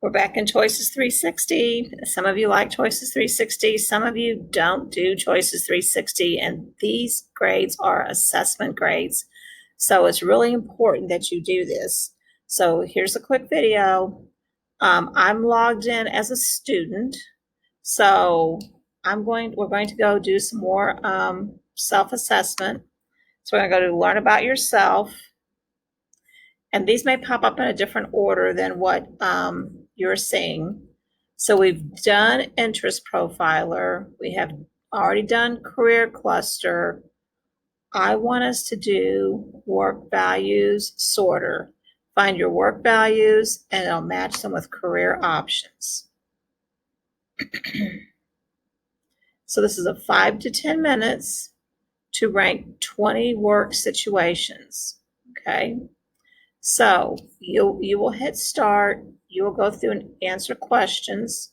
We're back in Choices 360. Some of you like Choices 360. Some of you don't do Choices 360, and these grades are assessment grades. So it's really important that you do this. So here's a quick video. I'm logged in as a student. So we're going to go do some more self-assessment. So we're going to go to learn about yourself. And these may pop up in a different order than what you're seeing. So we've done interest profiler. We have already done career cluster. I want us to do work values sorter. Find your work values and it'll match them with career options. So this is a 5 to 10 minutes to rank 20 work situations, okay? So you will hit start. You will go through and answer questions.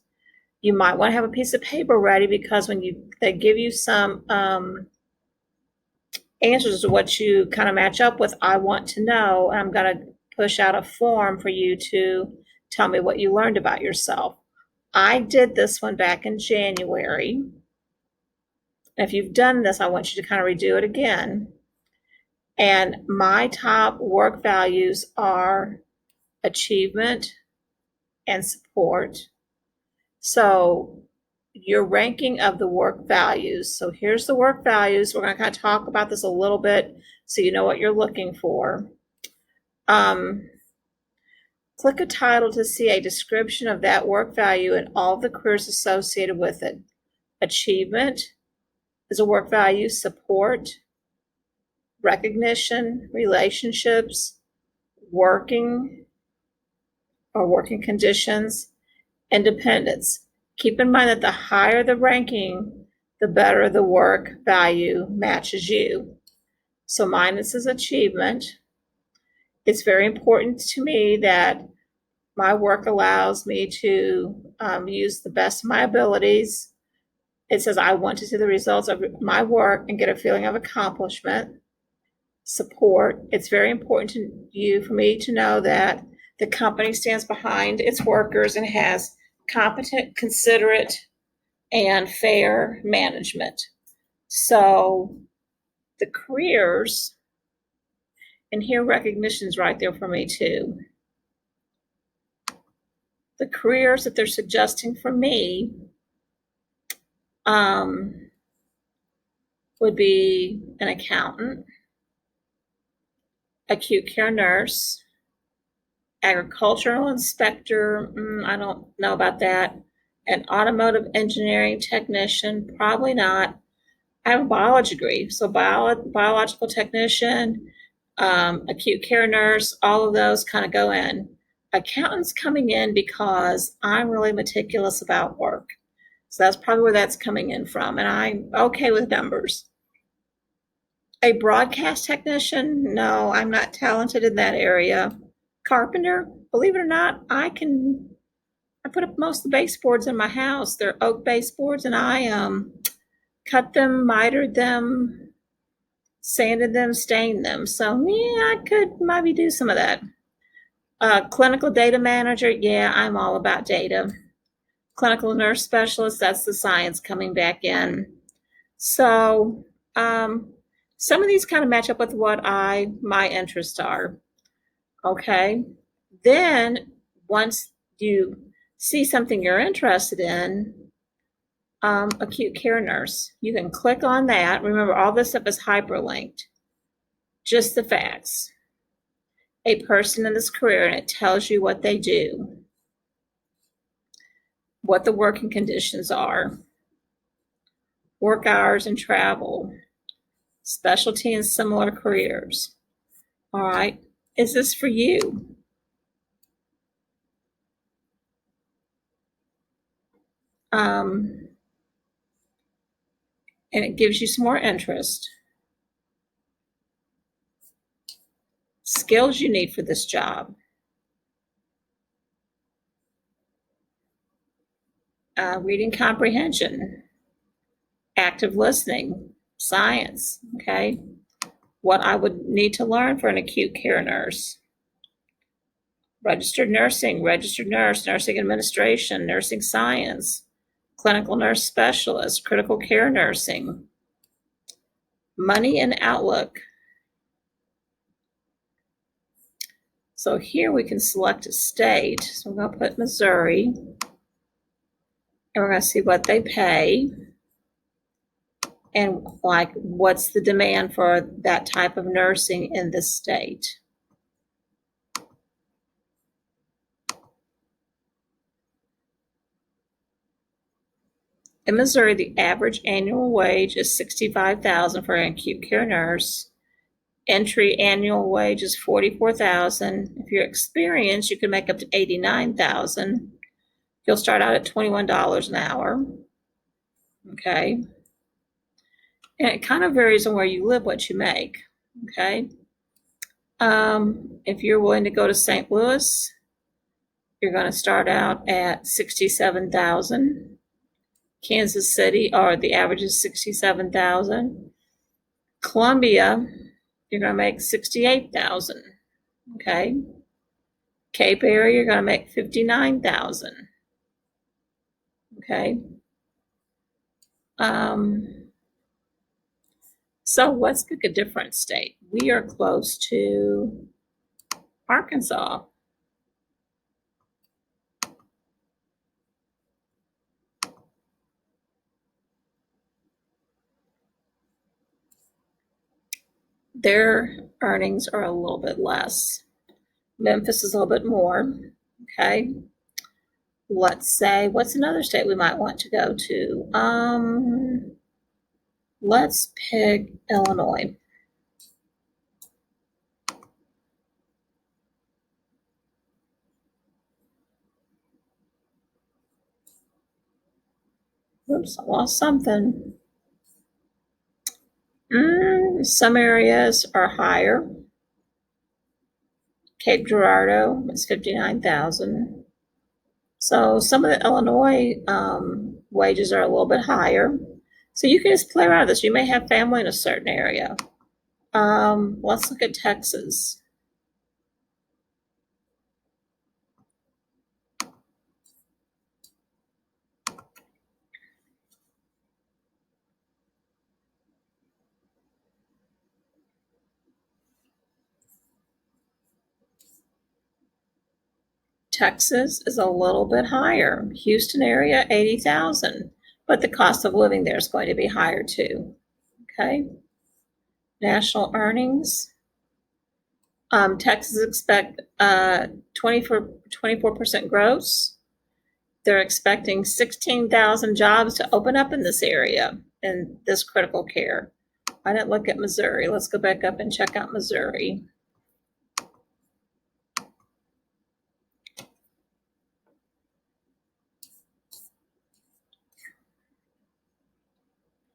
You might want to have a piece of paper ready because when they give you some answers to what you kind of match up with, I want to know, and I'm going to push out a form for you to tell me what you learned about yourself. I did this one back in January. If you've done this, I want you to kind of redo it again. And my top work values are achievement and support. So your ranking of the work values. So here's the work values. We're going to kind of talk about this a little bit so you know what you're looking for. Click a title to see a description of that work value and all the careers associated with it. Achievement is a work value. Support, recognition, relationships, working conditions, independence. Keep in mind that the higher the ranking, the better the work value matches you. So mine is achievement. It's very important to me that my work allows me to use the best of my abilities. It says I want to see the results of my work and get a feeling of accomplishment. Support. It's very important for me to know that the company stands behind its workers and has competent, considerate, and fair management. So the careers, and here recognition's right there for me too. The careers that they're suggesting for me would be an accountant, acute care nurse, agricultural inspector, I don't know about that. An automotive engineering technician, probably not. I have a biology degree, so biological technician, acute care nurse, all of those kind of go in. Accountant's coming in because I'm really meticulous about work. So that's probably where that's coming in from, and I'm okay with numbers. A broadcast technician, no, I'm not talented in that area. Carpenter, believe it or not, I put up most of the baseboards in my house. They're oak baseboards, and I cut them, mitered them, sanded them, stained them. So yeah, I could maybe do some of that. Clinical data manager, yeah, I'm all about data. Clinical nurse specialist, that's the science coming back in. So some of these kind of match up with what my interests are. Okay. Then once you see something you're interested in, acute care nurse, you can click on that. Remember, all this stuff is hyperlinked. Just the facts. A person in this career, and it tells you what they do, what the working conditions are, work hours and travel, specialty and similar careers. All right. Is this for you? And it gives you some more interest. Skills you need for this job. Reading comprehension, active listening, science, okay? What I would need to learn for an acute care nurse. registered nursing, registered nurse, nursing administration, nursing science, clinical nurse specialist, critical care nursing, money and outlook. So here we can select a state. So we're going to put Missouri, and we're going to see what they pay and like what's the demand for that type of nursing in this state. In Missouri, the average annual wage is $65,000 for an acute care nurse. Entry annual wage is $44,000. If you're experienced, you can make up to $89,000. You'll start out at $21 an hour. Okay. And it kind of varies on where you live, what you make. Okay. If you're willing to go to St. Louis, you're going to start out at $67,000. Kansas City, or the average is $67,000. Columbia, you're going to make $68,000. Okay. Cape area, you're going to make $59,000. Okay. So let's pick a different state. We are close to Arkansas. Their earnings are a little bit less. Memphis is a little bit more. Okay. Let's say, what's another state we might want to go to? Let's pick Illinois. Oops, I lost something. Some areas are higher. Cape Girardeau is $59,000. So some of the Illinois wages are a little bit higher. So you can just play around with this. You may have family in a certain area. Let's look at Texas. Texas is a little bit higher. Houston area, $80,000. But the cost of living there is going to be higher too. Okay. National earnings. Texas expect 24% gross. They're expecting 16,000 jobs to open up in this area, in this critical care. I didn't look at Missouri. Let's go back up and check out Missouri.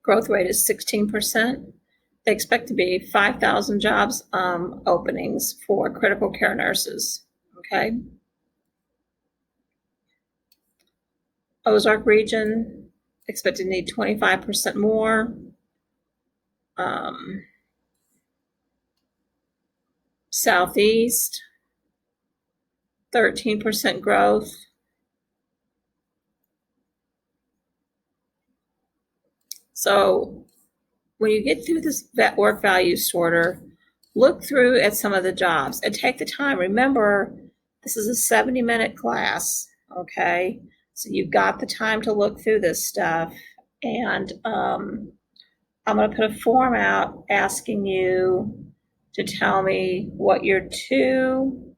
Growth rate is 16%. They expect to be 5,000 jobs openings for critical care nurses. Okay. Ozark region, expected to need 25% more. Southeast, 13% growth. So when you get through this work value sorter, look through at some of the jobs and take the time. Remember, this is a 70-minute class, okay? So you've got the time to look through this stuff. And I'm going to put a form out asking you to tell me what your two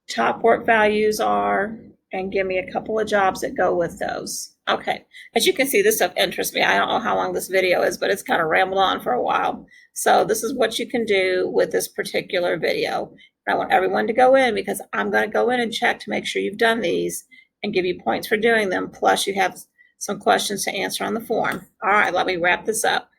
top work values are, and give me a couple of jobs that go with those. Okay, as you can see, this stuff interests me. I don't know how long this video is, but it's kind of rambled on for a while. So this is what you can do with this particular video. And I want everyone to go in, because I'm going to go in and check to make sure you've done these and give you points for doing them. Plus you have some questions to answer on the form. All right, let me wrap this up.